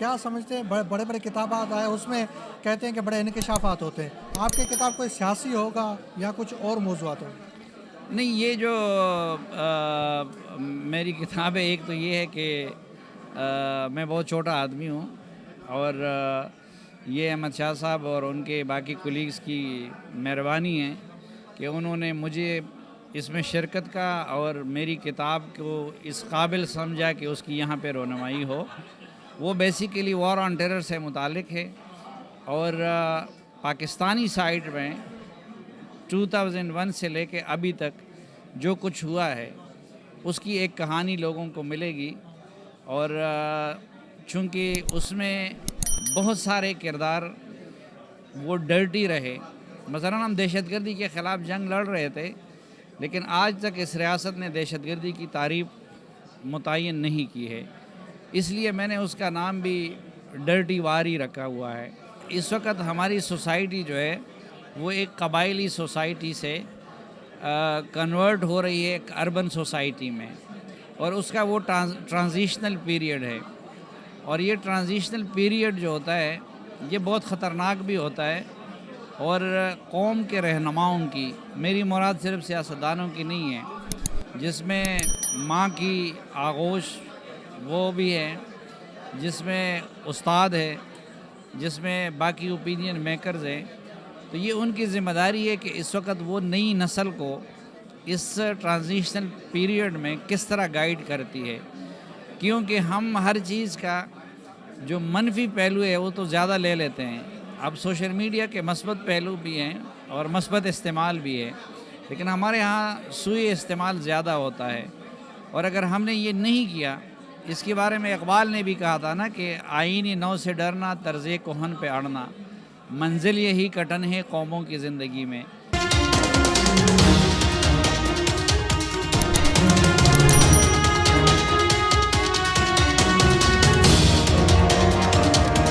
کیا سمجھتے ہیں؟ بڑے بڑے کتابات آئے اس میں کہتے ہیں کہ بڑے انکشافات ہوتے ہیں. آپ کی کتاب کوئی سیاسی ہوگا یا کچھ اور موضوعات ہوگا؟ نہیں، یہ جو میری کتاب ہے، ایک تو یہ ہے کہ میں بہت چھوٹا آدمی ہوں، اور یہ احمد شاہ صاحب اور ان کے باقی کولیگز کی مہربانی ہے کہ انہوں نے مجھے اس میں شرکت کا اور میری کتاب کو اس قابل سمجھا کہ اس کی یہاں پہ رونمائی ہو. وہ بیسیکلی وار آن ٹیرر سے متعلق ہے، اور پاکستانی سائٹ میں 2001 سے لے کے ابھی تک جو کچھ ہوا ہے اس کی ایک کہانی لوگوں کو ملے گی. اور چونکہ اس میں بہت سارے کردار وہ ڈرٹی رہے. مثلا ہم دہشت گردی کے خلاف جنگ لڑ رہے تھے، لیکن آج تک اس ریاست نے دہشت گردی کی تعریف متعین نہیں کی ہے. اس لیے میں نے اس کا نام بھی ڈرٹی وار ہی رکھا ہوا ہے. اس وقت ہماری سوسائٹی جو ہے وہ ایک قبائلی سوسائٹی سے کنورٹ ہو رہی ہے ایک اربن سوسائٹی میں، اور اس کا وہ ٹرانزیشنل پیریڈ ہے. اور یہ ٹرانزیشنل پیریڈ جو ہوتا ہے یہ بہت خطرناک بھی ہوتا ہے، اور قوم کے رہنماؤں کی، میری مراد صرف سیاستدانوں کی نہیں ہے، جس میں ماں کی آغوش وہ بھی ہے، جس میں استاد ہے، جس میں باقی اوپینین میکرز ہیں. تو یہ ان کی ذمہ داری ہے کہ اس وقت وہ نئی نسل کو اس ٹرانزیشنل پیریڈ میں کس طرح گائیڈ کرتی ہے. کیونکہ ہم ہر چیز کا جو منفی پہلو ہے وہ تو زیادہ لے لیتے ہیں. اب سوشل میڈیا کے مثبت پہلو بھی ہیں اور مثبت استعمال بھی ہے، لیکن ہمارے ہاں سوء استعمال زیادہ ہوتا ہے. اور اگر ہم نے یہ نہیں کیا، اس کے بارے میں اقبال نے بھی کہا تھا نا کہ آئینی نو سے ڈرنا، طرز کہن پہ اڑنا، منزل یہی کٹن ہے قوموں کی زندگی میں.